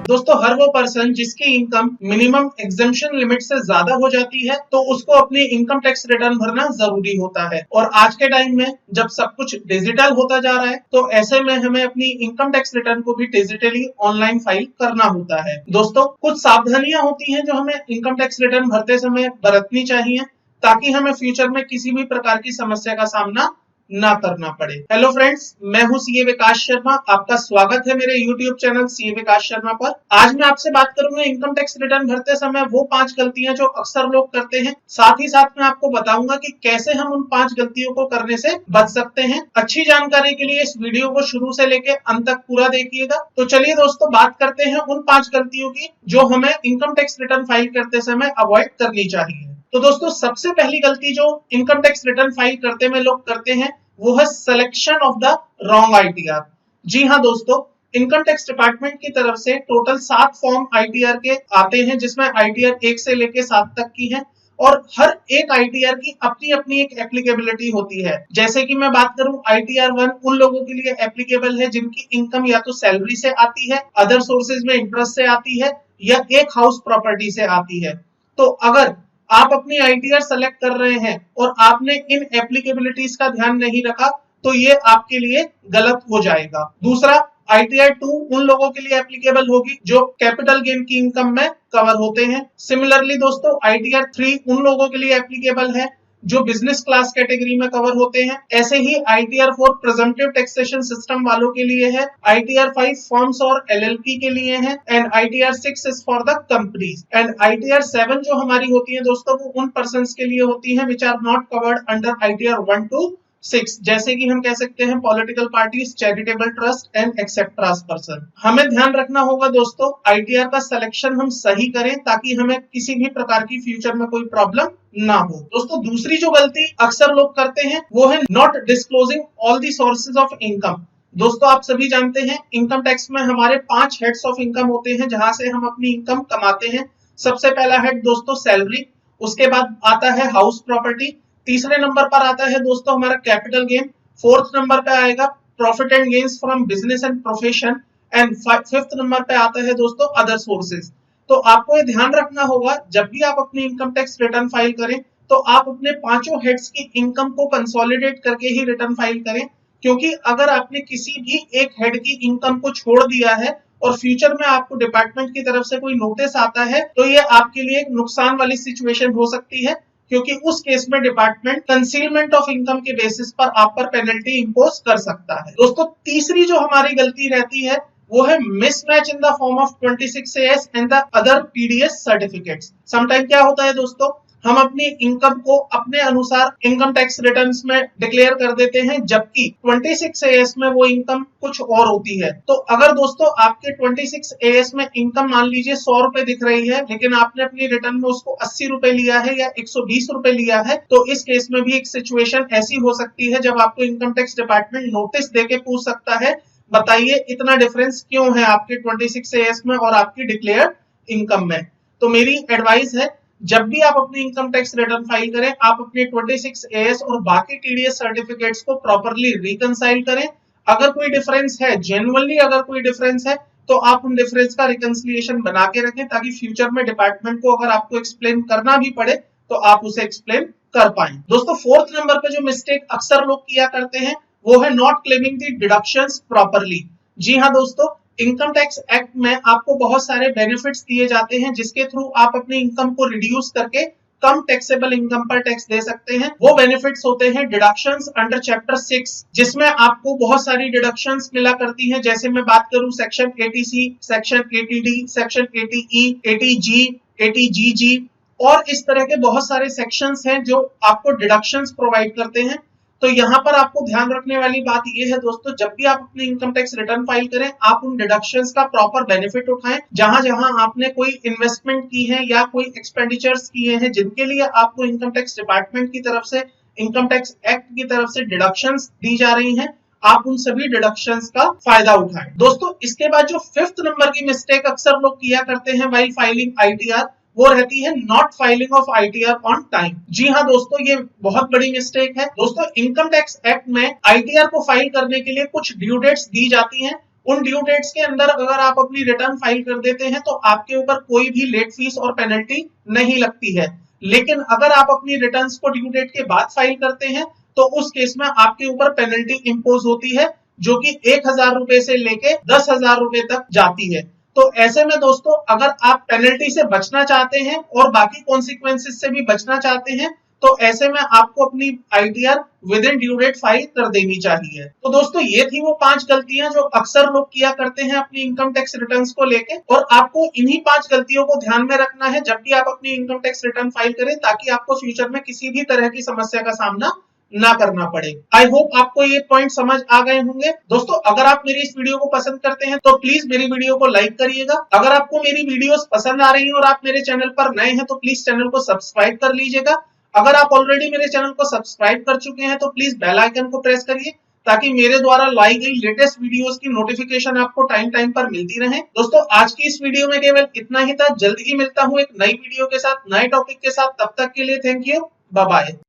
दोस्तों हर वो पर्सन जिसकी इनकम मिनिमम एग्जेम्पशन लिमिट से ज्यादा हो जाती है तो उसको अपनी इनकम टैक्स रिटर्न भरना जरूरी होता है। और आज के टाइम में जब सब कुछ डिजिटल होता जा रहा है तो ऐसे में हमें अपनी इनकम टैक्स रिटर्न को भी डिजिटली ऑनलाइन फाइल करना होता है। दोस्तों कुछ सावधानियां होती हैं जो हमें इनकम टैक्स रिटर्न भरते समय बरतनी चाहिए ताकि हमें फ्यूचर में किसी भी प्रकार की समस्या का सामना ना करना पड़े। हेलो फ्रेंड्स, मैं हूं सीए विकास शर्मा। आपका स्वागत है मेरे यूट्यूब चैनल सीए विकास शर्मा पर। आज मैं आपसे बात करूंगा इनकम टैक्स रिटर्न भरते समय वो 5 गलतियां जो अक्सर लोग करते हैं। साथ ही साथ मैं आपको बताऊंगा कि कैसे हम उन 5 गलतियों को करने से बच सकते हैं। अच्छी जानकारी के लिए इस वीडियो को शुरू से लेकर अंत तक पूरा देखिएगा। तो चलिए दोस्तों बात करते हैं उन 5 गलतियों की जो हमें इनकम टैक्स रिटर्न फाइल करते समय अवॉइड करनी चाहिए। तो दोस्तों सबसे पहली गलती जो इनकम टैक्स रिटर्न फाइल करते में लोग करते हैं वो है selection of the wrong ITR. जी हाँ दोस्तों, इनकम टैक्स डिपार्टमेंट की तरफ से टोटल 7 फॉर्म आईटीआर के आते हैं जिसमें आईटीआर 1 से लेके 7 तक की है और हर एक आईटीआर की अपनी अपनी एक एप्लीकेबिलिटी होती है। जैसे कि मैं बात करूं आईटीआर 1 उन लोगों के लिए एप्लीकेबल है जिनकी इनकम या तो सैलरी से आती है, अदर सोर्सेज में इंटरेस्ट से आती है या एक हाउस प्रॉपर्टी से आती है। तो अगर आप अपनी आईटीआर सेलेक्ट कर रहे हैं और आपने इन एप्लीकेबिलिटीज का ध्यान नहीं रखा तो ये आपके लिए गलत हो जाएगा। दूसरा, आईटीआर 2 उन लोगों के लिए एप्लीकेबल होगी जो कैपिटल गेन की इनकम में कवर होते हैं। सिमिलरली दोस्तों आईटीआर 3 उन लोगों के लिए एप्लीकेबल है जो बिजनेस क्लास कैटेगरी में कवर होते हैं। ऐसे ही आईटीआर 4 प्रेजेंटिव टैक्सेशन सिस्टम वालों के लिए है, आईटीआर 5 फर्म्स और एलएलपी के लिए है and ITR 6 is for the companies and ITR 7 जो हमारी होती है दोस्तों वो उन पर्संस के लिए होती है which are not covered under ITR 1 to 6, जैसे कि हम कह सकते हैं political parties, charitable trust and etcetera person. हमें ध्यान रखना होगा दोस्तों आईटीआर का सिलेक्शन हम सही करें ताकि हमें किसी भी प्रकार की फ्यूचर में कोई प्रॉब्लम ना हो। दोस्तों दूसरी जो गलती अक्सर लोग करते हैं वो है not disclosing all the sources of income. दोस्तों आप सभी जानते हैं इनकम टैक्स में हमारे 5 हेड्स ऑफ इनकम होते हैं जहां से हम अपनी इनकम कमाते हैं। सबसे पहला हेड दोस्तों सैलरी, उसके बाद आता है हाउस प्रॉपर्टी, तीसरे नंबर पर आता है दोस्तों हमारा कैपिटल गेन, फोर्थ नंबर पे आएगा profit and gains from business and profession and fifth number पे आता है दोस्तों अदर सोर्सेज। तो आपको ये ध्यान रखना होगा जब भी आप अपनी इनकम टैक्स रिटर्न फाइल करें तो आप अपने 5 हेड्स की इनकम को कंसोलिडेट करके ही रिटर्न फाइल करें, क्योंकि अगर आपने किसी भी एक हेड की इनकम को छोड़ दिया है और फ्यूचर में आपको डिपार्टमेंट की तरफ से कोई नोटिस आता है तो ये आपके लिए एक नुकसान वाली सिचुएशन हो सकती है, क्योंकि उस केस में डिपार्टमेंट कंसीलमेंट ऑफ इनकम के बेसिस पर आप पर पेनल्टी इंपोज कर सकता है। दोस्तों तीसरी जो हमारी गलती रहती है वो है mismatch in the form of 26AS and the other PDS certificates. Sometime क्या होता है दोस्तों, हम अपनी इनकम को अपने अनुसार इनकम टैक्स रिटर्न्स में डिक्लेयर कर देते हैं जबकि 26AS में वो इनकम कुछ और होती है। तो अगर दोस्तों आपके 26AS में इनकम मान लीजिए 100 रुपए दिख रही है लेकिन आपने अपनी रिटर्न में उसको 80 रुपए लिया है या 120 रुपए लिया है तो इस केस में भी एक सिचुएशन ऐसी हो सकती है जब आपको इनकम टैक्स डिपार्टमेंट नोटिस देके पूछ सकता है बताइए इतना डिफरेंस क्यों है आपके 26AS में और आपकी डिक्लेयर्ड इनकम में। तो मेरी एडवाइस है जब भी आप अपनी इनकम टैक्स रिटर्न फाइल करें आप अपने 26AS और बाकी टीडीएस सर्टिफिकेट्स को प्रॉपर्ली रिकंसाइल करें। अगर कोई डिफरेंस है, जेन्युइनली अगर कोई डिफरेंस है तो आप उन डिफरेंस का रिकंसिलिएशन बना के रखें ताकि फ्यूचर में डिपार्टमेंट को अगर आपको एक्सप्लेन करना भी पड़े तो आप उसे एक्सप्लेन कर पाए। दोस्तों फोर्थ नंबर पे जो मिस्टेक अक्सर लोग किया करते हैं वो है not claiming the deductions properly. जी हाँ दोस्तों, इनकम टैक्स एक्ट में आपको बहुत सारे बेनिफिट्स दिए जाते हैं जिसके थ्रू आप अपनी इनकम को रिड्यूस करके कम टैक्सेबल इनकम पर टैक्स दे सकते हैं। वो बेनिफिट्स होते हैं डिडक्शंस अंडर चैप्टर 6 जिसमें आपको बहुत सारी डिडक्शंस मिला करती हैं। जैसे मैं बात करूं section 80C, section 80D, section 80E, 80G, 80GG और इस तरह के बहुत सारे सेक्शंस हैं जो आपको डिडक्शंस प्रोवाइड करते हैं। तो यहाँ पर आपको ध्यान रखने वाली बात यह है दोस्तों जब भी आप अपनी इनकम टैक्स रिटर्न फाइल करें आप उन डिडक्शंस का प्रॉपर बेनिफिट उठाएं। जहां जहां आपने कोई इन्वेस्टमेंट की है या कोई एक्सपेंडिचर्स किए हैं जिनके लिए आपको इनकम टैक्स डिपार्टमेंट की तरफ से, इनकम टैक्स एक्ट की तरफ से डिडक्शंस दी जा रही हैं, आप उन सभी डिडक्शंस का फायदा उठाएं। दोस्तों इसके बाद जो 5th नंबर की मिस्टेक अक्सर लोग किया करते हैं व्हाइल फाइलिंग आईटीआर वो रहती है not filing of ITR on time. जी हाँ दोस्तों, ये बहुत बड़ी मिस्टेक है। दोस्तों इनकम टैक्स एक्ट में आईटीआर को फाइल करने के लिए कुछ ड्यू डेट्स दी जाती हैं, उन ड्यू डेट्स के अंदर अगर आप अपनी रिटर्न फाइल कर देते हैं तो आपके ऊपर कोई भी लेट फीस और पेनल्टी नहीं लगती है। लेकिन अगर आप अपनी रिटर्न्स को ड्यू डेट के बाद फाइल करते हैं तो उस केस में आपके ऊपर पेनल्टी इंपोज होती है, जो कि 1,000 रुपए से लेके 10,000 रुपए तक जाती है। तो ऐसे में दोस्तों अगर आप पेनल्टी से बचना चाहते हैं और बाकी कॉन्सिक्वेंसेस से भी बचना चाहते हैं तो ऐसे में आपको अपनी ITR within due date file कर देनी चाहिए। तो दोस्तों ये थी वो 5 गलतियां जो अक्सर लोग किया करते हैं अपनी इनकम टैक्स रिटर्न्स को लेके, और आपको इन्हीं 5 गलतियों को ध्यान में रखना है जब भी आप अपनी इनकम टैक्स रिटर्न फाइल करें, ताकि आपको फ्यूचर में किसी भी तरह की समस्या का सामना ना करना पड़े। आई होप आपको ये पॉइंट समझ आ गए होंगे। दोस्तों अगर आप मेरी इस वीडियो को पसंद करते हैं तो प्लीज मेरी वीडियो को लाइक करिएगा। अगर आपको मेरी वीडियोस पसंद आ रही हैं और आप मेरे चैनल पर नए हैं तो प्लीज चैनल को सब्सक्राइब कर लीजिएगा। अगर आप ऑलरेडी मेरे चैनल को सब्सक्राइब कर चुके हैं तो प्लीज बेल आइकन को प्रेस करिए, ताकि मेरे द्वारा लाई गई लेटेस्ट वीडियोस की नोटिफिकेशन आपको टाइम टाइम पर मिलती रहे। दोस्तों आज की इस वीडियो में केवल इतना ही था। जल्द ही मिलता हूँ एक नई वीडियो के साथ, नए टॉपिक के साथ। तब तक के लिए थैंक यू, बाय बाय।